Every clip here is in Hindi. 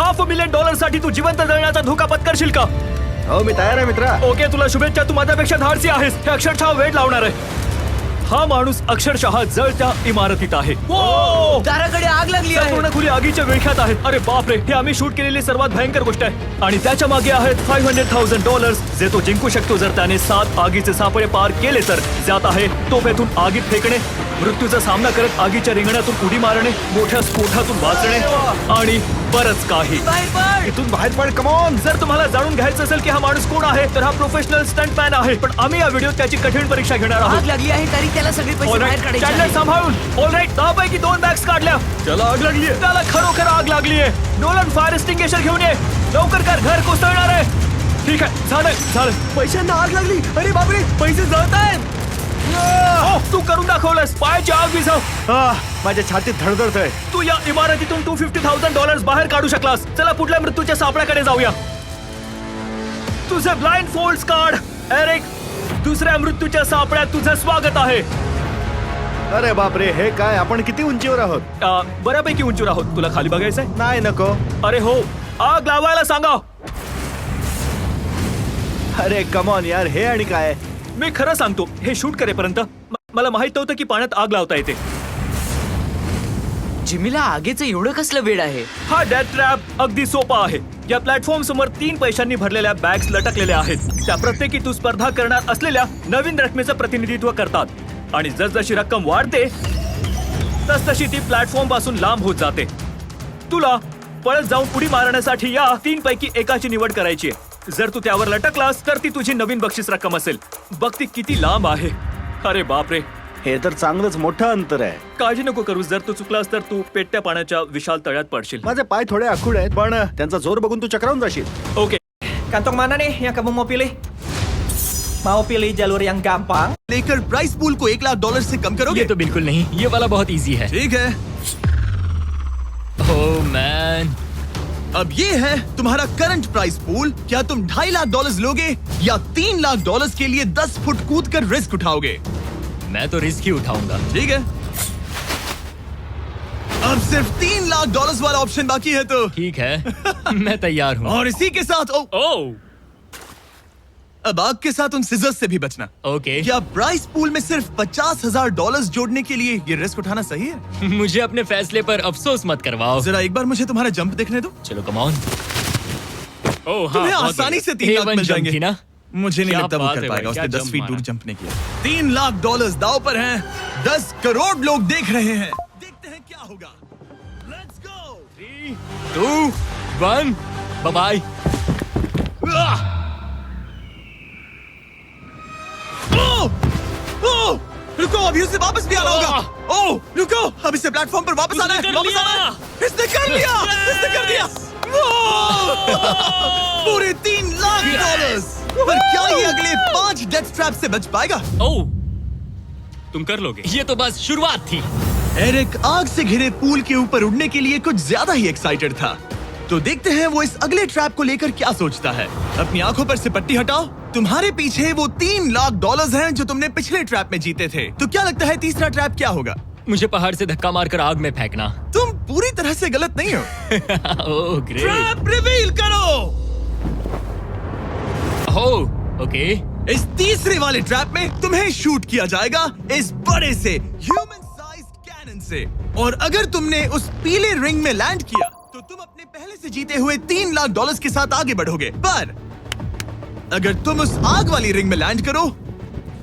$500,000 साठी तू जिवंत जळण्याचा धोका पत्करशील का? हो, मी तयार आहे मित्रा. ओके, तुला शुभेच्छा. तू माझ्यापेक्षा धाडसी आहेस. हे अक्षरशः वेळ लावणार आहे. हा माणूस अक्षरशः जळत्या इमारतीत आहे. दाराकडे आग लागली आहे. संपूर्ण खोली आगीच्या विळख्यात आहे. अरे बापरे, हे आम्ही शूट केलेली सर्वात भयंकर गोष्ट आहे. आणि त्याच्या मागे आहेत $500,000 जे तो जिंकू शकतो जर त्याने 7 आगीचे सापळे पार केले तर. ज्यात आहे तोफेतून आगीत फेकणे, मृत्यूचा सामना करत आगीच्या रिंगणातून उडी मारणे, मोठ्या स्फोटातून वाचणे आणि बरंच काही. इथून बाहेर पड, कम ऑन. जर तुम्हाला जाणून घ्यायचं असेल की हा माणूस कोण आहे तर हा प्रोफेशनल स्टंटमॅन आहे. पण आम्ही या व्हिडिओत त्याची कठीण परीक्षा घेणार आग आहोत. लागली आहे तरी त्याला सगळे पैसे बाहेर काढायचे चॅनल आहेत. सांभाळून. ऑलराईट, 10 पैकी 2 बॅग्स काढल्या. त्याला आग लागलीये. त्याला खरोखर आग लागलीये. नोलन, फायर एक्सटिंग्विशर घेऊन ये. लवकर कर, घर कोसळणार आहे. ठीक आहे, झालं. पैशांना आग लागली. अरे बापरे, पैसे जळत आहेत. तू करून दाखवलंस. पायाची आग विझव. माझ्या छातीत धडधडतंय. तू या इमारतीतून $250,000 बाहेर काढू शकलास. चला पुढल्या मृत्यूच्या सापळ्याकडे जाऊया. तुझे ब्लाइंड फोल्ड्स काढ. एरिक, दुसऱ्या मृत्यूच्या सापळ्यात तुझं स्वागत आहे. अरे बापरे, हे काय? आपण किती उंचीवर आहोत? बऱ्यापैकी उंचीवर आहोत. तुला खाली बघायचंय? नाही, नको. अरे हो, आग लावायला सांगा. अरे कम ऑन यार, हे आणि काय? मी खरं सांगतो, हे शूट करेपर्यंत मला माहित नव्हतं की पाण्यात आग लावता येते. जिमीला आगीचं एवढं कसलं वेड आहे? हा डेथ ट्रॅप अगदी सोपा आहे. या प्लॅटफॉर्म समोर 3 पैशांनी भरलेल्या बॅग्स लटकलेल्या आहेत. त्या प्रत्येकी तू स्पर्धा करणार असलेल्या नवीन रकमेचं प्रतिनिधित्व करतात. आणि जसजशी रक्कम वाढते तसतशी ती प्लॅटफॉर्म पासून लांब होत जाते. तुला पळत जाऊन उडी मारण्यासाठी या 3 पैकी एकाची निवड करायची आहे. जर तू त्यावर लटकलास तर ती तुझी नवीन बक्षीस रक्कम असेल. बघ ती किती लांब आहे. अरे बापरे, हे तर चांगलंच मोठं अंतर आहे. काळजी नको करूस. जर तू चुकलास तर तू पेटत्या पाण्याच्या विशाल तळ्यात पडशील. माझे पाय थोडे आखूड आहेत, पण त्यांचा जोर बघून तू चक्रावून जाशील. Okay, Kantong mana nih yang kamu mau pilih? Mau pilih jalur yang gampang? लेकर प्राइस पूल को $1,00,000 से कम करोगे? ये तो बिल्कुल नहीं, ये वाला बहुत इजी है. ठीक है. ओह मैन, अब ये है तुम्हारा करंट प्राइस पूल. क्या तुम $2.5 लाख लोगे या $3 लाख के लिए 10 फुट कूद कर रिस्क उठाओगे? मैं तो रिस्क ही उठाऊंगा. ठीक है. अब सिर्फ $3 लाख वाला ऑप्शन बाकी है तो. ठीक है, मैं तैयार हूँ. और इसी के साथ ओह, अब आग के साथ उन सिजर्स से भी बचना. ओके. क्या प्राइस पूल में सिर्फ $50,000 जोड़ने के लिए ये रिस्क उठाना सही है? मुझे अपने फैसले पर अफसोस मत करवाओ. जरा एक बार मुझे तुम्हारा जंप देखने दो. चलो कम ऑन. ओह हाँ, तुम्हें बहुत आसानी बढ़िया. से 3 लाख A1 मिल जंप जाएंगे. थी ना? मुझे नहीं क्या लगता वो बात कर है पाएगा. भाई, उसने क्या 10 जंप फीट दूर मारा. जंप नहीं किया. $3 लाख दाव पर हैं. 10 करोड़ लोग देख रहे हैं. देखते हैं क्या होगा. Let's go. 3, 2, 1, bye bye. रुको, अभी उसे वापस भी आना होगा. ओह, रुको, अब इसे प्लेटफॉर्म पर वापस आना है. कर वापस लिया. आना है. इसने कर लिया. इसने कर दिया. पूरे $3 लाख. पर क्या ये अगले 5 डेथ ट्रैप से बच पाएगा? ओह, तुम कर लोगे. ये तो बस शुरुआत थी. एरिक आग से घिरे पूल के ऊपर उड़ने के लिए कुछ ज्यादा ही एक्साइटेड था. तो देखते हैं वो इस अगले ट्रैप को लेकर क्या सोचता है. अपनी आंखों पर से पट्टी हटाओ. तुम्हारे पीछे वो $3 लाख हैं जो तुमने पिछले ट्रैप में जीते थे. तो क्या लगता है तीसरा ट्रैप क्या होगा? मुझे पहाड़ से धक्का मारकर आग में फेंकना. तुम पूरी तरह से गलत नहीं हो. Oh great. ट्रैप रिवील करो. Oh okay. इस तीसरे वाले ट्रैप में तुम्हें शूट किया जाएगा इस बड़े से ह्यूमन साइज्ड कैनन से. और अगर तुमने उस पीले रिंग में लैंड किया तो तुम अपने पहले से जीते हुए $3 लाख के साथ आगे बढ़ोगे. पर अगर तुम उस आग वाली रिंग में लैंड करो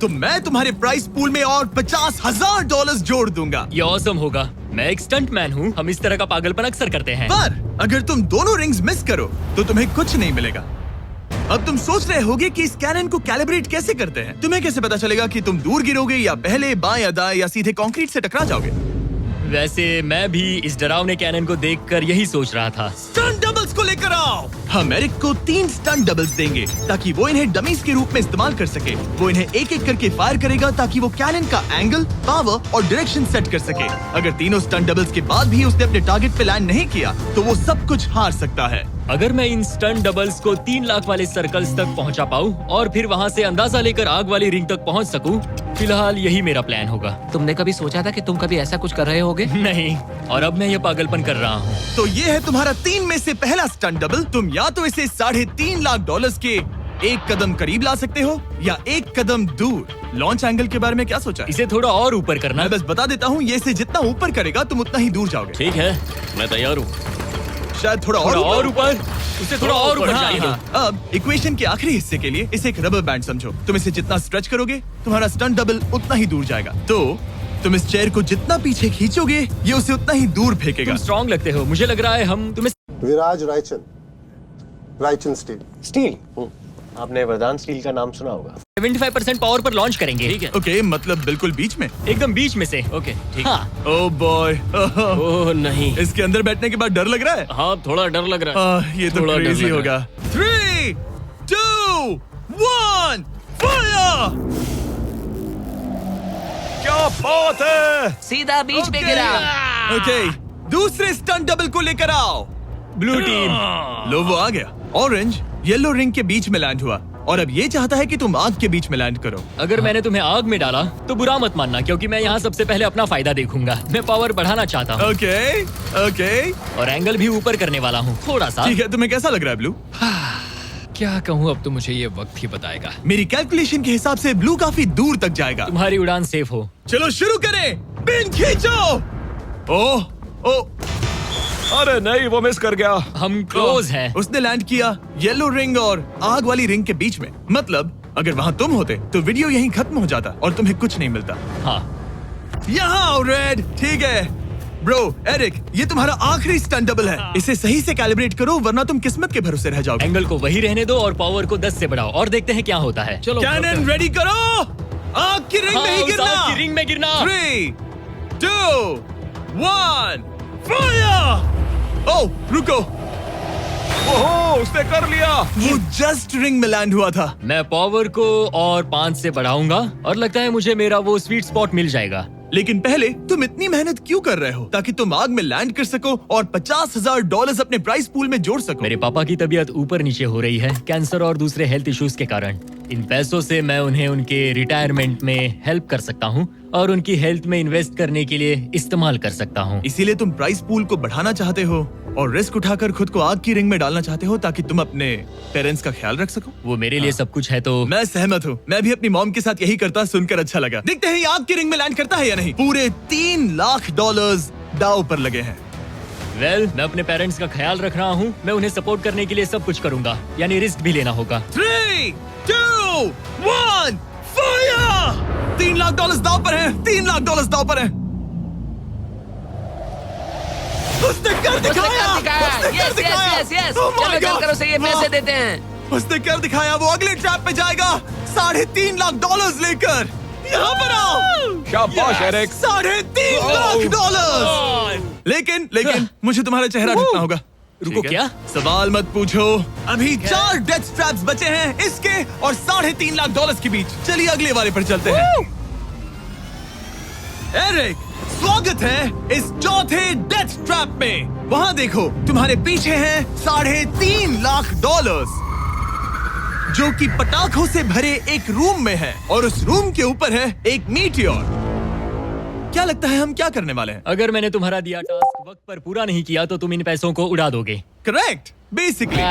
तो मैं तुम्हारे प्राइस पूल में और $50,000 जोड़ दूंगा. ये ऑसम होगा. मैं एक स्टंट मैन हूँ. हम इस तरह का पागलपन अक्सर करते हैं. पर अगर तुम दोनों रिंग्स मिस करो तो तुम्हें कुछ नहीं मिलेगा. अब तुम सोच रहे होगे कि इस कैनन को कैलिब्रेट कैसे करते हैं. तुम्हें कैसे पता चलेगा कि तुम दूर गिरोगे या पहले बाएं या दाएं या सीधे कंक्रीट से टकरा जाओगे. वैसे मैं भी इस डरावने कैनन को देखकर यही सोच रहा था. स्टंट डबल्स को लेकर आओ. हम एरिक को 3 स्टंट डबल्स देंगे ताकि वो इन्हें डमीज के रूप में इस्तेमाल कर सके. वो इन्हें एक एक करके फायर करेगा ताकि वो कैनन का एंगल, पावर और डायरेक्शन सेट कर सके. अगर तीनों स्टंट डबल्स के बाद भी उसने अपने टारगेट पे लैंड नहीं किया तो वो सब कुछ हार सकता है. अगर मैं इन स्टंट डबल्स को 3 लाख वाले सर्कल्स तक पहुंचा पाऊं और फिर वहां से अंदाजा लेकर आग वाली रिंग तक पहुंच सकूं, फिलहाल यही मेरा प्लान होगा। तुमने कभी सोचा था कि तुम कभी ऐसा कुछ कर रहे होगे? नहीं, और अब मैं ये पागलपन कर रहा हूँ। तो ये है तुम्हारा 3 में से पहला स्टंट डबल। तुम या तो इसे $3.5 लाख के एक कदम करीब ला सकते हो या एक कदम दूर। लॉन्च एंगल के बारे में क्या सोचा है? इसे थोड़ा और ऊपर करना। मैं बस बता देता हूँ, ये इसे जितना ऊपर करेगा तुम उतना ही दूर जाओगे। ठीक है, मैं तैयार हूँ। शायद थोड़ा और और ऊपर, उसे थोड़ा और ऊपर हाँ, जाने दो। हाँ। अब इक्वेशन के आखिरी हिस्से के लिए इसे एक रबर बैंड समझो। तुम इसे जितना स्ट्रेच करोगे तुम्हारा स्टंट डबल उतना ही दूर जाएगा। तो तुम इस चेयर को जितना पीछे खींचोगे ये उसे उतना ही दूर फेंकेगा। तुम स्ट्रॉन्ग लगते हो, मुझे लग रहा है हम तुम्हें। विराज रायचंद स्टील। स्टील। आपने वरदान स्टील का नाम सुना होगा। 75% पावर पर लॉन्च करेंगे। ठीक है, ओके, मतलब बिल्कुल बीच में। एकदम बीच में से। ओके, ठीक। हाँ, ओह बॉय, ओह नहीं, इसके अंदर बैठने के बाद डर लग रहा है। हाँ थोड़ा डर लग रहा है। ये तो थोड़ा डर क्रेजी लग होगा। रहा 3, 2, 1, फायर! क्या बात है। सीधा बीच में गिरा। ओके, दूसरे स्टंट डबल को लेकर आओ। Blue team. लो वो आ गया। ऑरेंज येलो रिंग के बीच में लैंड हुआ और अब ये चाहता है कि तुम आग के बीच में लैंड करो। अगर मैंने तुम्हें आग में डाला तो बुरा मत मानना, क्योंकि मैं यहाँ सबसे पहले अपना फायदा देखूंगा। मैं पावर बढ़ाना चाहता हूँ ओके, ओके, और एंगल भी ऊपर करने वाला हूँ थोड़ा सा। ठीक है। तुम्हें कैसा लग रहा है ब्लू? क्या कहूँ, अब तो मुझे ये वक्त ही बताएगा। मेरी कैलकुलेशन के हिसाब से ब्लू काफी दूर तक जाएगा। तुम्हारी उड़ान सेफ हो। चलो शुरू करें। पिन खींचो। ओह, ओह, अरे नहीं, वो मिस कर गया। हम क्लोज हैं। उसने लैंड किया येलो रिंग और आग वाली रिंग के बीच में। मतलब अगर वहाँ तुम होते तो वीडियो यहीं खत्म हो जाता और तुम्हें कुछ नहीं मिलता। हाँ, यहाँ आओ रेड। ठीक है ब्रो, एरिक, ये तुम्हारा आखिरी स्टंट डबल है। इसे सही से कैलिब्रेट करो वरना तुम किस्मत के भरोसे रह जाओगे। एंगल को वही रहने दो और पावर को 10 से बढ़ाओ और देखते हैं क्या होता है। चलो, कैनन रेडी करो। आग की रिंग में ही उस गिरना। आग की रिंग में गिरना। 3, 2, 1, फायर! ओह, रुको। ओहो, उसने कर लिया। वो जस्ट रिंग में लैंड हुआ था। मैं पावर को और 5 से बढ़ाऊंगा और लगता है मुझे मेरा वो स्वीट स्पॉट मिल जाएगा। लेकिन पहले तुम इतनी मेहनत क्यों कर रहे हो? ताकि तुम आग में लैंड कर सको और $50,000 अपने प्राइस पूल में जोड़ सको। मेरे पापा की तबीयत ऊपर नीचे हो रही है, कैंसर और दूसरे हेल्थ इश्यूज के कारण। इन पैसों से मैं उन्हें उनके रिटायरमेंट में हेल्प कर सकता हूँ और उनकी हेल्थ में इन्वेस्ट करने के लिए इस्तेमाल कर सकता हूँ। इसीलिए तुम प्राइस पूल को बढ़ाना चाहते हो और रिस्क उठाकर खुद को आग की रिंग में डालना चाहते हो ताकि तुम अपने पेरेंट्स का ख्याल रख सको। वो मेरे लिए सब कुछ है तो मैं सहमत हूँ। मैं भी अपनी मॉम के साथ यही करता, सुनकर अच्छा लगा। देखते हैं ये आग की रिंग में लैंड करता है या नहीं। पूरे $3 लाख दांव पर लगे हैं। मैं अपने पेरेंट्स का ख्याल रख रहा हूँ। मैं उन्हें सपोर्ट करने के लिए सब कुछ करूंगा, यानी रिस्क भी लेना होगा। 3, 2, 1, फायर! $3 लाख दांव पर है। $3 लाख दांव पर है। उसने कर दिखाया। उसने कर दिखाया। Oh my चलो God! करो से ये पैसे देते हैं। उसने कर दिखाया। वो अगले ट्रैप पे जाएगा $3.5 लाख लेकर। यहाँ पर आओ। शाबाश एरिक। $3.5 लाख। लेकिन मुझे तुम्हारा चेहरा ढूंढना होगा। रुको, ठीक है? क्या? सवाल मत पूछो। अभी 4 डेथ ट्रैप्स बचे हैं, इसके और $3.5 लाख के बीच। चलिए अगले वाले पर चलते हैं। एरिक, स्वागत है इस चौथे डेथ ट्रैप में। वहाँ देखो, तुम्हारे पीछे हैं $3.5 लाख, जो कि पटाखों से भरे एक रूम में है और उस रूम के ऊपर है एक मीटियोर। क्या लगता है हम क्या करने वाले हैं? अगर मैंने तुम्हारा दिया टास्क वक्त पर पूरा नहीं किया तो तुम इन पैसों को उड़ा दोगे। करेक्ट। बेसिकली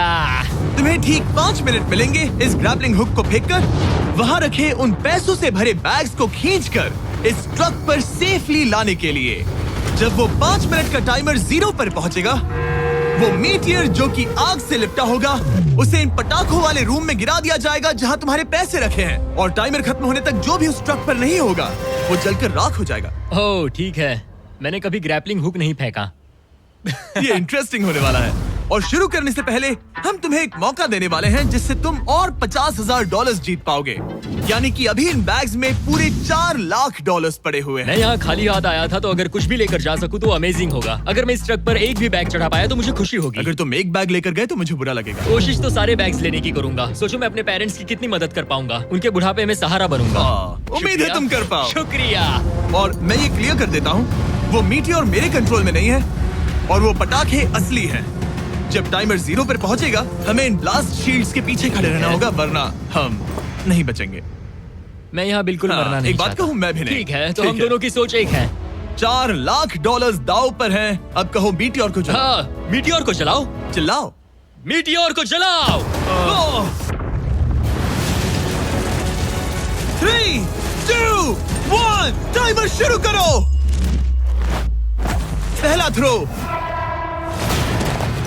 तुम्हें ठीक 5 मिनट मिलेंगे इस ग्रैपलिंग हुक को फेंककर वहाँ रखे उन पैसों से भरे बैग्स को खींचकर इस ट्रक पर सेफली लाने के लिए। जब वो 5 मिनट का टाइमर 0 पर पहुंचेगा, वो मीटियर जो कि आग से लिपटा होगा उसे इन पटाखों वाले रूम में गिरा दिया जाएगा जहां तुम्हारे पैसे रखे हैं। और टाइमर खत्म होने तक जो भी उस ट्रक पर नहीं होगा वो जलकर राख हो जाएगा। ओह ठीक है, मैंने कभी ग्रैपलिंग हुक नहीं फेंका। ये इंटरेस्टिंग होने वाला है। और शुरू करने से पहले हम तुम्हें एक मौका देने वाले हैं जिससे तुम और $50,000 जीत पाओगे। यानी कि अभी इन बैग्स में पूरे $4 लाख पड़े हुए हैं। मैं यहाँ खाली हाथ आया था, तो अगर कुछ भी लेकर जा सकूं तो अमेजिंग होगा। अगर मैं इस ट्रक पर एक भी बैग चढ़ा पाया तो मुझे खुशी होगी। अगर तुम एक बैग लेकर गए तो मुझे बुरा लगेगा। कोशिश तो सारे बैग्स लेने की करूंगा। सोचो मैं अपने पेरेंट्स की कितनी मदद कर पाऊंगा, उनके बुढ़ापे में सहारा बनूंगा। उम्मीद है तुम कर पाओ। शुक्रिया। और मैं ये क्लियर कर देता हूँ, वो मीटियोर मेरे कंट्रोल में नहीं है और वो पटाखे असली हैं। जब टाइमर 0 पर पहुंचेगा हमें इन ब्लास्ट शील्ड्स के पीछे खड़े रहना होगा, वरना हम नहीं बचेंगे। मैं यहाँ बिल्कुल हाँ, मरना नहीं एक बात चाहता। कहूँ, मैं भी नहीं। ठीक है, तो ठीक हम है। दोनों की सोच एक है। $4 लाख दाव पर हैं। अब कहो मीटियोर को जलाओ। हाँ, मीटियोर को जलाओ। चिल्लाओ। मीटियोर को जलाओ। 3, 2, 1 टाइमर शुरू करो। पहला थ्रो।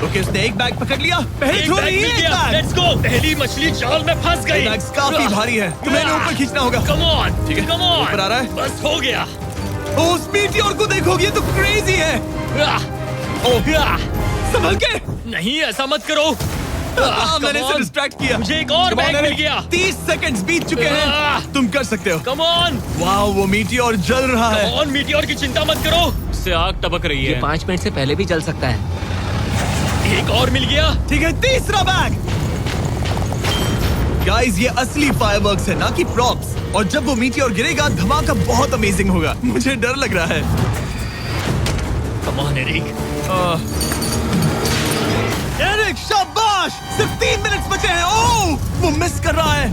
ओके, उसने एक बैग पकड़ लिया। पहले थ्रो नहीं, एक बैग। Let's go. पहली मछली जाल में फंस गई। बैग्स काफी भारी है, तुम्हें इन्हें ऊपर खींचना होगा। कम ऑन, ठीक है, कम ऑन। ऊपर आ रहा है। बस हो गया। ओ, उस मीटियोर को देखोगे, ये तो क्रेजी है। संभल के। नहीं, ऐसा मत करो। मैंने इसे डिस्ट्रैक्ट किया। मुझे एक और Come on, bag mill Eric, गया। 30 सेकंड्स बीत चुके हैं। तुम कर सकते हो। कम ऑन, वाह, वो मीटियोर जल रहा है। Come on. मीटियोर की चिंता मत करो। उससे आग टपक रही ये है। 5 मिनट से पहले भी जल सकता है। एक और मिल गया। ठीक है, तीसरा बैग। गाइस, ये असली फायरवर्क्स है, ना कि प्रॉप्स। और जब वो मीटियोर गिरेगा, धमाका बहुत अमेजिंग होगा। मुझे डर लग रहा है। Come on Eric. एरिक, शाबाश! सिर्फ 3 मिनट बचे हैं। ओह, वो मिस कर रहा है।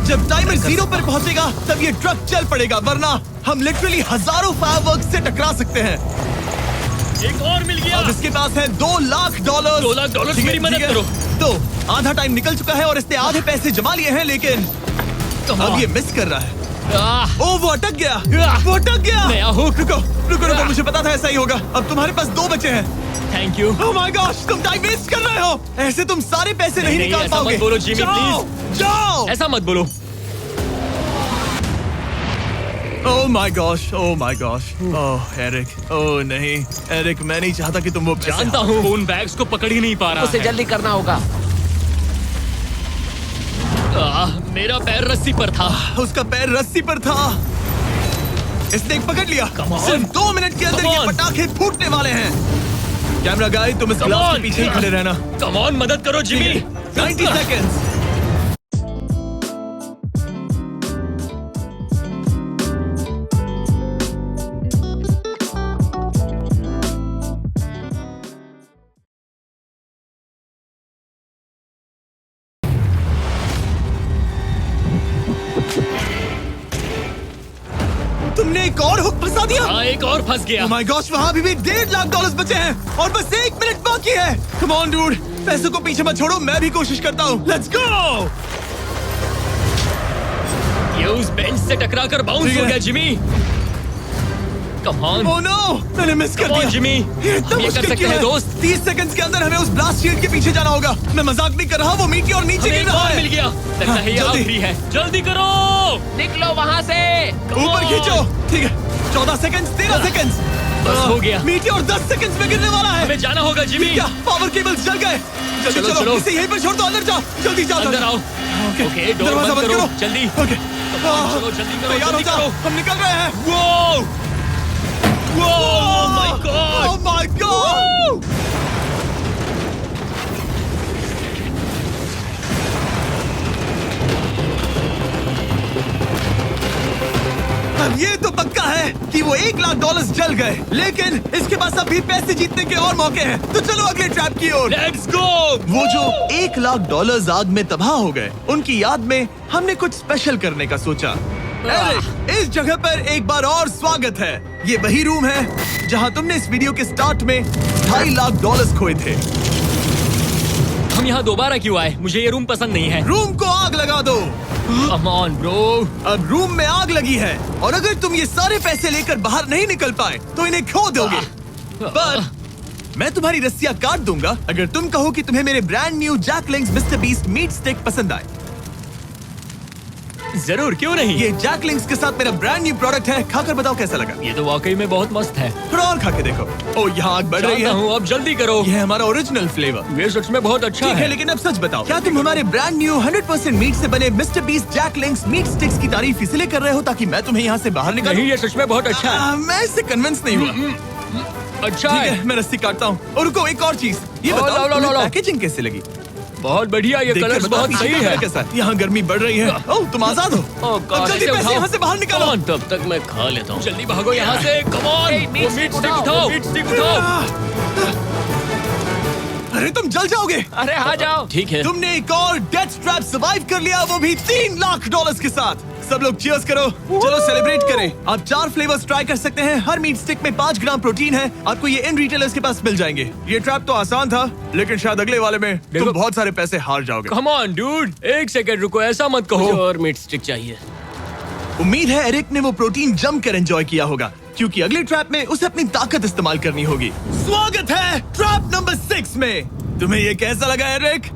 जब टाइमर 0 पर पहुंचेगा, तब ये ट्रक चल पड़ेगा, वरना हम लिटरली हजारों फायरवर्क्स से टकरा सकते हैं। एक और मिल गया। अब इसके पास है $2 लाख। $2 लाख, मेरी मदद करो। तो आधा टाइम निकल चुका है और इसने आधे पैसे जमा लिए हैं, लेकिन अब ये मिस कर रहा है। ओह, वो अटक गया। वो अटक गया। नया हुक। रुको रुको रुको, मुझे पता था ऐसा ही होगा। अब तुम्हारे पास 2 बचे हैं। Thank you. Oh my gosh, तुम टाइम वेस्ट कर रहे हो। ऐसे तुम सारे पैसे नहीं नहीं, निकाल ऐसा पाओगे। मत बोलो, जिमी, जाओ, जाओ। ऐसा मत बोलो। Oh my gosh, oh my gosh. Oh Eric, oh नहीं एरिक, मैं नहीं चाहता कि तुम वो पैसे जानता हूँ, उन बैग्स को पकड़ ही नहीं पा रहा उसे है। जल्दी करना होगा। मेरा पैर रस्सी पर था। उसका पैर रस्सी पर था। इसने एक पकड़ लिया। Come on. सिर्फ 2 मिनट के अंदर Come ये on. पटाखे फूटने वाले हैं। कैमरा गाय, तुम इस Come ग्लास on. के पीछे ही खड़े रहना। कम ऑन, मदद करो जिमी। 90 सेकेंड्स। तुमने एक और हुक फंसा दिया। हाँ, एक और फंस गया। Oh my gosh, वहाँ अभी भी $1.5 लाख बचे हैं और बस 1 मिनट बाकी है। Come on, dude, पैसों को पीछे मत छोड़ो, मैं भी कोशिश करता हूँ। Let's go! ये उस बेंच से टकरा कर बाउंस ठीक हो है। गया Jimmy. Come on. Oh no, मैंने मिस कर Come on, दिया। जिमी। ये इतना हम ये कर मुश्किल सकते क्यों हैं, है? दोस्त। 30 सेकंड्स के अंदर हमें उस ब्लास्ट शील्ड के पीछे जाना होगा। मैं मजाक नहीं कर रहा, वो मीटियोर नीचे हमें गिर एक रहा और है। मिल गया। लगता है ये जल्दी। आखिरी है। जल्दी करो। निकलो वहाँ से। ऊपर खींचो। ठीक है, 14 सेकंड्स, 13 सेकंड्स। बस हो गया। मीटियोर 10 सेकंड्स में गिरने वाला है। हमें जाना होगा जिमी। क्या पावर केबल्स जल गए? जल्दी चलो, चलो, चलो। इसे यहीं पर छोड़ दो, अंदर जाओ। जल्दी जाओ। अंदर आओ। ओके, डोर दरवाजा बंद करो। जल्दी। ओके, चलो, जल्दी करो, तैयार हो जल्दी जाओ, करो। हम निकल रहे हैं। वो Oh my God! Oh my God! अब ये तो पक्का है कि वो $1 लाख जल गए, लेकिन इसके पास अभी पैसे जीतने के और मौके हैं। तो चलो अगले ट्रैप की ओर। Let's go! वो जो $1 लाख आग में तबाह हो गए, उनकी याद में हमने कुछ स्पेशल करने का सोचा। एरिक, इस जगह पर एक बार और स्वागत है। ये वही रूम है जहां तुमने इस वीडियो के स्टार्ट में $2.5 लाख खोए थे। हम यहाँ दोबारा क्यों आए? मुझे ये रूम पसंद नहीं है। रूम को आग लगा दो। Come on, bro. अब रूम में आग लगी है और अगर तुम ये सारे पैसे लेकर बाहर नहीं निकल पाए तो इन्हें खो दोगे। पर मैं तुम्हारी रस्सियां काट दूंगा अगर तुम कहो कि तुम्हें मेरे brand new Jack Link's Mister Beast meat stick पसंद आए। जरूर, क्यों नहीं? ये जैकलिंग्स के साथ मेरा ब्रांड न्यू प्रोडक्ट है, खाकर बताओ कैसा लगा। ये तो वाकई में बहुत मस्त है। थोड़ा और खा के देखो। ओ, यहाँ आग बढ़ रही जानता है। हूँ, अब जल्दी करो। ये है हमारा ओरिजिनल फ्लेवर। ये सच में बहुत अच्छा ठीक है, है। लेकिन अब सच बताओ, क्या तुम हमारे ब्रांड न्यू 100% मीट से बने मिस्टर बीस्ट जैकलिंग्स मीट स्टिक्स की तारीफ इसलिए कर रहे हो ताकि मैं तुम्हें यहाँ से बाहर निकालूं? नहीं, ये सच में बहुत अच्छा है। मैं इससे कन्विंस नहीं हुआ। अच्छा ठीक है। है, मैं रस्सी काटता हूँ। और रुको, एक और चीज, ये लो, बताओ लो, लो, तुम्हें लो। पैकेजिंग कैसे लगी? बहुत बढ़िया, ये देखकर कलर्स बताओ बहुत पीछे सही का है। कैसा है? यहाँ गर्मी बढ़ रही है। ओह, तुम आजाद हो। Oh God, अब जल्दी इसे पैसे उठाओ। यहाँ से बाहर निकालो। Come on, तब तक मैं खा लेता हूँ। जल्दी भागो यहाँ से। Come on, Hey, meat वो मीट stick स्टिक उठाओ। उठाओ, मीट स्टिक उठाओ। अरे तुम जल जाओगे। अरे आ जाओ। ठीक है। तुमने एक और डेथ ट्रैप सर्वाइव कर लिया, वो भी $3 लाख के साथ। सब लोग चीयर्स करो। चलो सेलिब्रेट करें। आप 4 फ्लेवर्स ट्राई कर सकते हैं। हर मीट स्टिक में 5 ग्राम प्रोटीन है। आपको ये इन रिटेलर्स के पास मिल जाएंगे। ये ट्रैप तो आसान था, लेकिन शायद अगले वाले में तुम बहुत सारे पैसे हार जाओगे। कम ऑन डूड, एक सेकंड रुको, ऐसा मत कहो। और मीट स्टिक चाहिए। उम्मीद है एरिक ने वो प्रोटीन जमकर एंजॉय किया होगा, क्योंकि अगले ट्रैप में उसे अपनी ताकत इस्तेमाल करनी होगी। स्वागत है ट्रैप नंबर 6 में। तुम्हें ये कैसा लगा एरिक?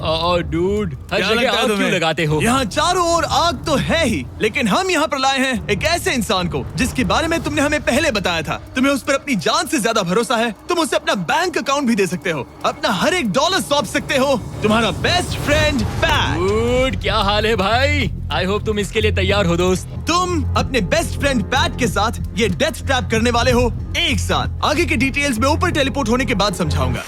डूड, हर क्या जगह लगता है आग तुम्हें? क्यों लगाते हो? यहाँ चारों ओर आग तो है ही, लेकिन हम यहाँ पर लाए हैं एक ऐसे इंसान को जिसके बारे में तुमने हमें पहले बताया था। तुम्हें उस पर अपनी जान से ज्यादा भरोसा है। तुम उसे अपना बैंक अकाउंट भी दे सकते हो, अपना हर एक डॉलर सौंप सकते हो। तुम्हारा बेस्ट फ्रेंड पैट। डूड, क्या हाल है भाई? आई होप तुम इसके लिए तैयार हो दोस्त। तुम अपने बेस्ट फ्रेंड पैट के साथ ये डेथ ट्रैप करने वाले हो एक साथ। आगे के डिटेल्स में ऊपर टेलीपोर्ट होने के बाद समझाऊंगा।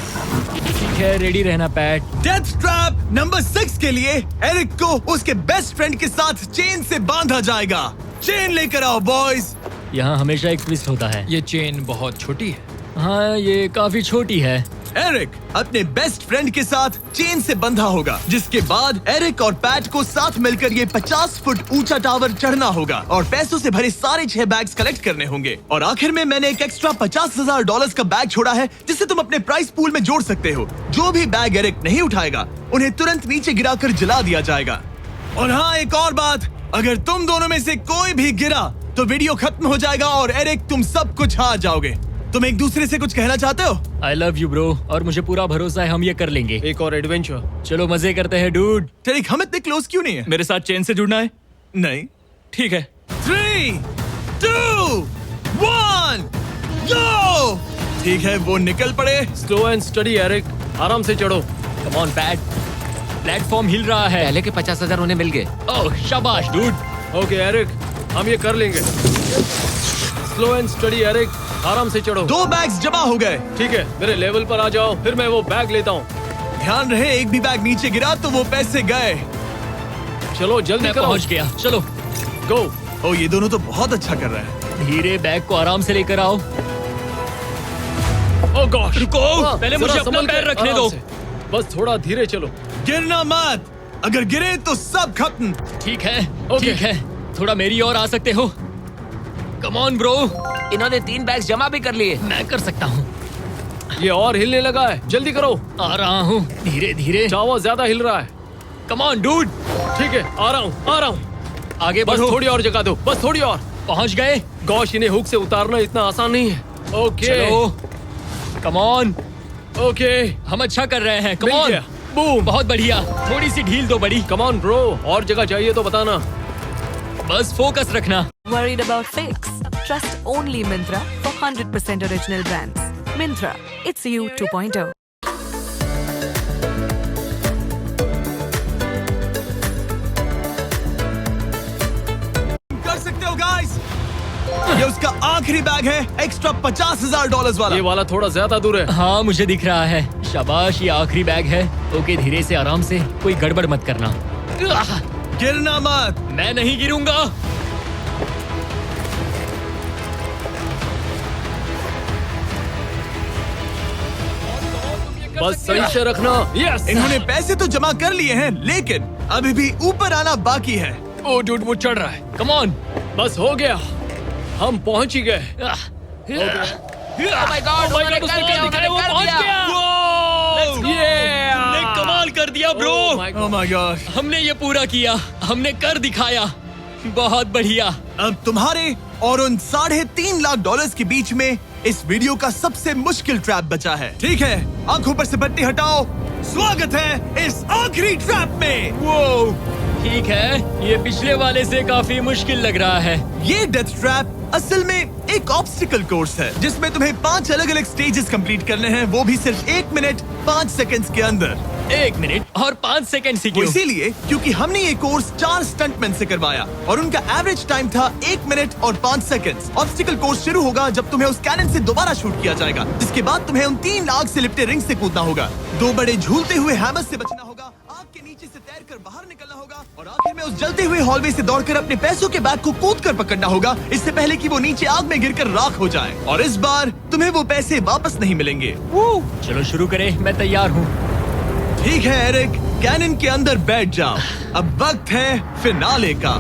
ठीक है, रेडी रहना पैट। डेथ ट्रैप नंबर 6 के लिए एरिक को उसके बेस्ट फ्रेंड के साथ चेन से बांधा जाएगा। चेन लेकर आओ बॉयज। यहाँ हमेशा एक ट्विस्ट होता है। ये चेन बहुत छोटी है। हाँ, ये काफी छोटी है। एरिक अपने बेस्ट फ्रेंड के साथ चेन से बंधा होगा, जिसके बाद एरिक और पैट को साथ मिलकर ये 50 फुट ऊंचा टावर चढ़ना होगा और पैसों से भरे सारे 6 बैग्स कलेक्ट करने होंगे। और आखिर में मैंने एक एक्स्ट्रा $50,000 का बैग छोड़ा है, जिसे तुम अपने प्राइस पूल में जोड़ सकते हो। जो भी बैग एरिक नहीं उठाएगा, उन्हें तुरंत नीचे गिराकर जला दिया जाएगा। और हाँ, एक और बात, अगर तुम दोनों में से कोई भी गिरा तो वीडियो खत्म हो जाएगा और एरिक तुम सब कुछ हार जाओगे। तुम एक दूसरे से कुछ कहना चाहते हो? आई लव यू ब्रो, और मुझे पूरा भरोसा है हम ये कर लेंगे। एक और एडवेंचर। चलो मजे करते हैं डूड। टेरिक, हम इतने क्लोज क्यों नहीं है? मेरे साथ चेन से जुड़ना है? नहीं। ठीक है। 3, 2, 1, गो! ठीक है, वो निकल पड़े। स्लो एंड स्टडी एरिक, आराम से चढ़ो। कम ऑन पैट, प्लेटफॉर्म हिल रहा है। पहले के 50,000 उन्हें मिल गए। ओह शाबाश डूड। ओके एरिक, हम ये कर लेंगे। स्लो एंड स्टडी एरिक, आराम से चढ़ो। 2 बैग्स जमा हो गए। ठीक है, मेरे लेवल पर आ जाओ, फिर मैं वो बैग लेता हूँ। ध्यान रहे, एक भी बैग नीचे गिरा तो वो पैसे गए। चलो जल्दी मैं करो। पहुंच गया, चलो गो। ओ, ये दोनों तो बहुत अच्छा कर रहे हैं। धीरे, बैग को आराम से लेकर आओ। ओह गॉश, रुको, पहले मुझे जरा अपना संभल के, पैर रखने आराम दो। से। बस थोड़ा धीरे चलो। गिरना मत, अगर गिरे तो सब खत्म। ठीक है, ओके। ठीक है, थोड़ा मेरी ओर आ सकते हो? कम ऑन ब्रो, इन्होंने 3 बैग जमा भी कर लिए। मैं कर सकता हूँ। ये और हिलने लगा है, जल्दी करो। आ रहा हूँ, धीरे धीरे। चावा ज्यादा हिल रहा है। कम ऑन डूड, ठीक है, आ रहा हूँ, आ रहा हूँ। आगे बस बढ़ो। थोड़ी और जगह दो, बस थोड़ी और। पहुंच गए। गॉश, इन्हें हुक से उतारना इतना आसान नहीं है। ओके चलो, कम ऑन, ओके, हम अच्छा कर रहे हैं। कम मिल ऑन, गया। बूम। बहुत बढ़िया। थोड़ी सी ढील दो बड़ी। कम ऑन ब्रो, और जगह चाहिए तो बताना। बस फोकस रखना। Worried about fakes? Trust only Myntra for 100% original brands. Myntra, it's you 2.0. कर सकते हो गाइस। ये उसका आखिरी बैग है, एक्स्ट्रा $50,000 वाला। ये वाला थोड़ा ज्यादा दूर है। हाँ, मुझे दिख रहा है। शाबाश, ये आखिरी बैग है। ओके, धीरे से, आराम से, कोई गड़बड़ मत करना। गिरना मत। मैं नहीं गिरूंगा। बस सही से रखना। यस। इन्होंने पैसे तो जमा कर लिए हैं, लेकिन अभी भी ऊपर आना बाकी है। ओ डूड, वो चढ़ रहा है। Come on. बस हो गया, हम पहुंच ही गए। Oh my God, उसने कर दिखाया, वो पहुंच गया। हमने कमाल कर दिया ब्रो। ओह माय गॉड, हमने ये पूरा किया, हमने कर दिखाया। बहुत बढ़िया। अब तुम्हारे और उन $3.5 लाख के बीच में इस वीडियो का सबसे मुश्किल ट्रैप बचा है। ठीक है, आंखों पर से पट्टी हटाओ। स्वागत है इस आखिरी ट्रैप में। वो ठीक है, ये पिछले वाले से काफी मुश्किल लग रहा है। ये डेथ ट्रैप असल में एक ऑब्स्टिकल कोर्स है, जिसमें तुम्हें 5 अलग अलग स्टेजेस कंप्लीट करने हैं, वो भी सिर्फ 1 मिनट 5 सेकंड्स के अंदर। 1 मिनट और 5 सेकंड वो सीखे। इसीलिए क्योंकि हमने ये कोर्स 4 स्टंटमैन से करवाया और उनका एवरेज टाइम था 1 मिनट और 5 सेकंड्स। ऑब्स्टिकल कोर्स शुरू होगा जब तुम्हें उस कैनन से दोबारा शूट किया जाएगा, जिसके बाद तुम्हें उन 3 आग से लिपटे रिंग से कूदना होगा, 2 बड़े झूलते हुए हैमर से बचना होगा, आग के नीचे से तैरकर बाहर निकलना होगा और आखिर में उस जलते हुए हॉलवे से दौड़कर अपने पैसों के बैग को कूदकर पकड़ना होगा, इससे पहले कि वो नीचे आग में गिरकर राख हो जाए। और इस बार तुम्हें वो पैसे वापस नहीं मिलेंगे। चलो शुरू करें, मैं तैयार हूँ। ठीक है एरिक, कैनन के अंदर बैठ जाओ। अब वक्त है फिनाले का।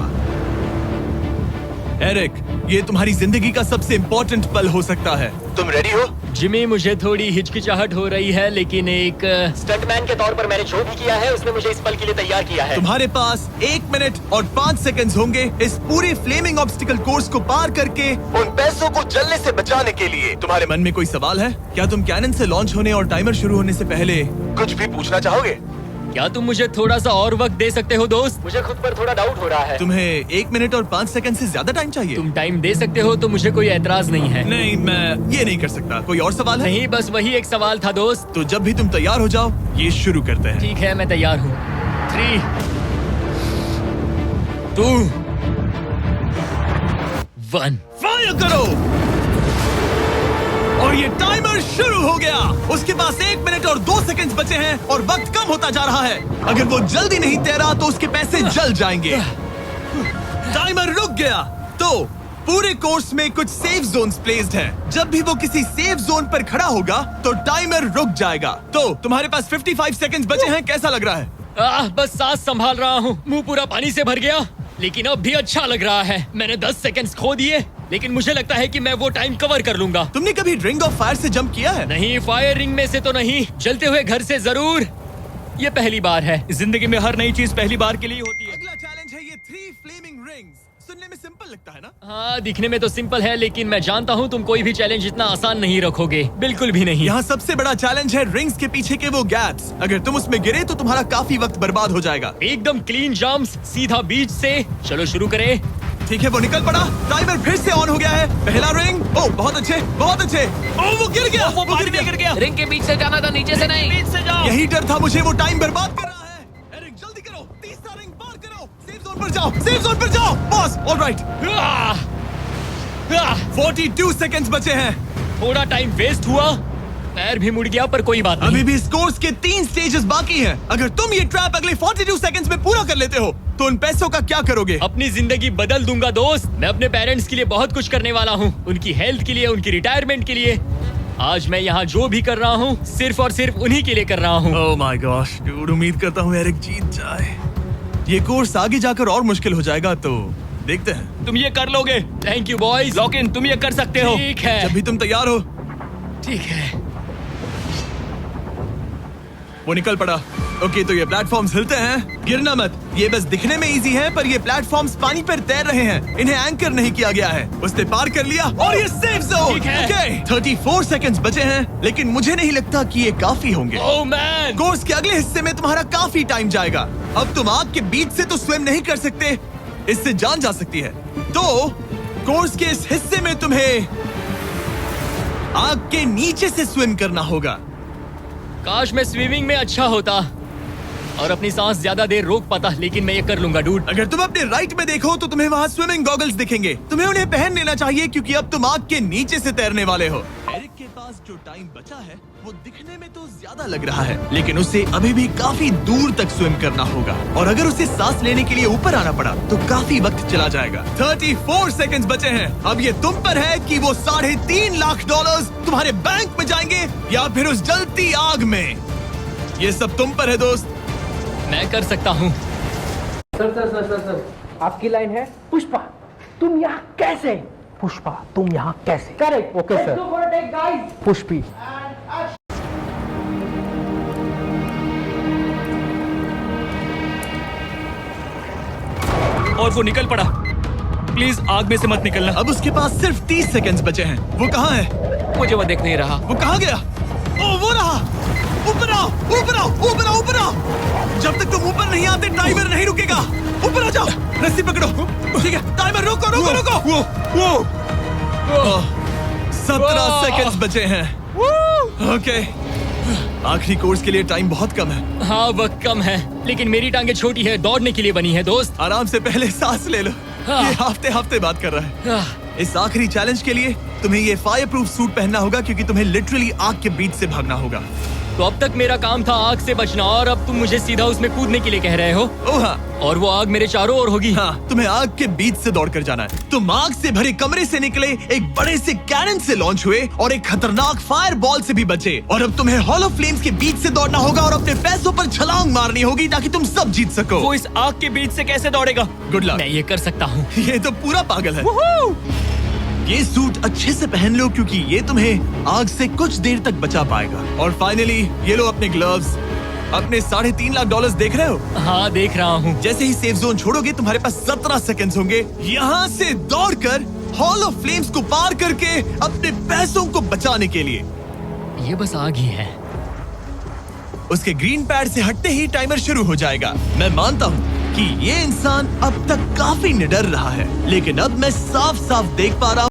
एरिक, ये तुम्हारी जिंदगी का सबसे इम्पोर्टेंट पल हो सकता है। तुम रेडी हो? जिमी, मुझे थोड़ी हिचकिचाहट हो रही है, लेकिन एक स्टंटमैन के तौर पर मैंने जो भी किया है उसने मुझे इस पल के लिए तैयार किया है। तुम्हारे पास 1 मिनट और 5 सेकंड्स होंगे इस पूरी फ्लेमिंग ऑब्स्टिकल कोर्स को पार करके उन पैसों को जलने से बचाने के लिए। तुम्हारे मन में कोई सवाल है? क्या तुम कैनन से लॉन्च होने और टाइमर शुरू होने से पहले कुछ भी पूछना चाहोगे? क्या तुम मुझे थोड़ा सा और वक्त दे सकते हो दोस्त? मुझे खुद पर थोड़ा डाउट हो रहा है। तुम्हें 1 मिनट और 5 सेकंड से ज्यादा टाइम चाहिए? तुम टाइम दे सकते हो तो मुझे कोई एतराज नहीं है। नहीं, मैं ये नहीं कर सकता। कोई और सवाल है? नहीं, बस वही एक सवाल था दोस्त। तो जब भी तुम तैयार हो जाओ, ये शुरू करते हैं। ठीक है, मैं तैयार हूँ। 3, 2, 1। फायर करो! और ये टाइमर शुरू हो गया। उसके पास 1 मिनट और 2 सेकंड्स बचे हैं और वक्त कम होता जा रहा है। अगर वो जल्दी नहीं तैरा तो उसके पैसे जल जाएंगे। टाइमर रुक गया। तो पूरे कोर्स में कुछ सेफ जोन्स प्लेस्ड हैं। जब भी वो किसी सेफ जोन पर खड़ा होगा तो टाइमर रुक जाएगा। तो तुम्हारे पास 55 सेकंड्स बचे हैं। कैसा लग रहा है? बस सांस संभाल रहा हूँ। मुंह पूरा पानी से भर गया, लेकिन अब भी अच्छा लग रहा है। मैंने 10 सेकंड्स खो दिए, लेकिन मुझे लगता है कि मैं वो टाइम कवर कर लूंगा। तुमने कभी रिंग ऑफ फायर से जंप किया है? नहीं, फायर रिंग में से तो नहीं, जलते हुए घर से जरूर। ये पहली बार है। जिंदगी में हर नई चीज पहली बार के लिए होती है। अगला चैलेंज है ये 3 फ्लेमिंग रिंग्स। सुनने में सिंपल लगता है ना? हाँ, दिखने में तो सिंपल है, लेकिन मैं जानता हूँ तुम कोई भी चैलेंज इतना आसान नहीं रखोगे। बिल्कुल भी नहीं। यहाँ सबसे बड़ा चैलेंज है रिंग्स के पीछे के वो गैप्स। अगर तुम उसमें गिरे तो तुम्हारा काफी वक्त बर्बाद हो जाएगा। एकदम क्लीन जंप्स, सीधा बीच से। चलो शुरू करें। ठीक है, वो निकल पड़ा। टाइमर फिर से ऑन हो गया है। पहला रिंग। ओह, बहुत अच्छे, बहुत अच्छे। ओह, वो गिर गया। वो पानी में गिर गया। रिंग के बीच से जाना था, नीचे से नहीं। बीच से जाओ। यही डर था मुझे, वो टाइम बर्बाद कर रहा है। एरिक, जल्दी करो। तीसरा रिंग पार करो। सेफ जोन पर जाओ, सेफ जोन पर जाओ। Boss, alright. 42 सेकंड्स बचे हैं। थोड़ा टाइम वेस्ट हुआ, पैर भी मुड़ गया, पर कोई बात नहीं। अभी भी इस कोर्स के 3 स्टेजेस बाकी हैं। अगर तुम ये ट्रैप अगले 42 सेकंड्स में पूरा कर लेते हो तो उन पैसों का क्या करोगे? अपनी जिंदगी बदल दूंगा दोस्त। मैं अपने पेरेंट्स के लिए बहुत कुछ करने वाला हूँ, उनकी हेल्थ के लिए, उनकी रिटायरमेंट के लिए। आज मैं यहाँ जो भी कर रहा हूँ सिर्फ और सिर्फ उन्हीं के लिए कर रहा हूँ। ओह माय गॉश, डूड, उम्मीद करता हूँ एरिक जीत जाए। ये कोर्स आगे जाकर और मुश्किल हो जाएगा, तो देखते हैं। तुम ये कर लोगे। Thank you boys. Lock in, तुम ये कर सकते हो। ठीक है, जब भी तुम तैयार हो। ठीक है। वो निकल पड़ा। ओके, तो ये प्लेटफॉर्म्स हिलते हैं। गिरना मत। ये बस दिखने में इजी है, पर ये प्लेटफॉर्म्स पानी पर तैर रहे हैं। इन्हें एंकर नहीं किया गया है। उसने पार कर लिया और ये सेफ जोन। ठीक है। ओके, 34 सेकंड्स बचे हैं, लेकिन मुझे नहीं लगता कि ये काफी होंगे। ओह मैन, कोर्स के अगले हिस्से में तुम्हारा काफी टाइम जाएगा। अब तुम आग के बीच से तो स्विम नहीं कर सकते, इससे जान जा सकती है। तो कोर्स के इस हिस्से में तुम्हें आग के नीचे से स्विम करना होगा। काश मैं स्विमिंग में अच्छा होता और अपनी सांस ज्यादा देर रोक पाता, लेकिन मैं ये कर लूंगा डूड। अगर तुम अपने राइट में देखो तो तुम्हें वहाँ स्विमिंग गॉगल्स दिखेंगे। तुम्हें उन्हें पहन लेना चाहिए, क्योंकि अब तुम आग के नीचे से तैरने वाले हो। एरिक के पास जो टाइम बचा है वो दिखने में तो ज्यादा लग रहा है, लेकिन उसे अभी भी काफी दूर तक स्विम करना होगा। और अगर उसे सांस लेने के लिए ऊपर आना पड़ा तो काफी वक्त चला जाएगा। 34 सेकंड्स बचे हैं। अब ये तुम पर है कि वो $3.5 लाख तुम्हारे बैंक में जाएंगे या फिर उस जलती आग में। ये सब तुम पर है दोस्त। मैं कर सकता हूँ। सर आपकी लाइन है। पुष्पा, तुम यहाँ कैसे? पुष्पा, तुम यहाँ कैसे? करेक्ट। Okay sir. पुष्पी, और वो निकल पड़ा। प्लीज आग में से मत निकलना। अब उसके पास सिर्फ 30 सेकंड्स बचे हैं। वो कहाँ है? मुझे वो देख नहीं रहा। वो कहाँ गया? ओ, वो रहा। ऊपर आओ, ऊपर आओ, ऊपर आओ, ऊपर आओ। जब तक तुम ऊपर नहीं आते टाइमर नहीं रुकेगा। ऊपर आ जाओ, रस्सी पकड़ो। ठीक है, टाइमर रोको, रोको, रोको। वो 17 सेकंड्स बचे हैं। ओके, आखिरी कोर्स के लिए टाइम बहुत कम है। हाँ, वक्त कम है, लेकिन मेरी टांगे छोटी है, दौड़ने के लिए बनी है दोस्त। आराम से पहले सांस ले लो। हाँ। ये हफ्ते बात कर रहा है। इस आखिरी चैलेंज के लिए तुम्हें ये फायर प्रूफ सूट पहनना होगा, क्योंकि तुम्हें लिटरली आग के बीच से भागना होगा। तो अब तक मेरा काम था आग से बचना, और अब तुम मुझे सीधा उसमें कूदने के लिए कह रहे हो? ओह हाँ, और वो आग मेरे चारों ओर होगी। हाँ, तुम्हें आग के बीच से दौड़कर जाना है। तुम आग से भरे कमरे से निकले, एक बड़े से कैनन से लॉन्च हुए और एक खतरनाक फायर बॉल से भी बचे। और अब तुम्हें हॉल ऑफ फ्लेम्स के बीच से दौड़ना होगा और अपने पैसों पर छलांग मारनी होगी ताकि तुम सब जीत सको। वो इस आग के बीच से कैसे दौड़ेगा? Good luck. मैं ये कर सकता हूँ। ये तो पूरा पागल है। ये सूट अच्छे से पहन लो क्योंकि ये तुम्हें आग से कुछ देर तक बचा पाएगा। और फाइनली ये लो अपने ग्लव्स। अपने $3.5 लाख देख रहे हो? हाँ, देख रहा हूँ। जैसे ही सेफ जोन छोड़ोगे तुम्हारे पास 17 सेकंड्स होंगे यहाँ से दौड़कर हॉल ऑफ फ्लेम्स को पार करके अपने पैसों को बचाने के लिए। ये बस आग ही है। उसके ग्रीन पैड से हटते ही टाइमर शुरू हो जाएगा। मैं मानता हूँ कि ये इंसान अब तक काफी निडर रहा है, लेकिन अब मैं साफ साफ देख पा रहा हूँ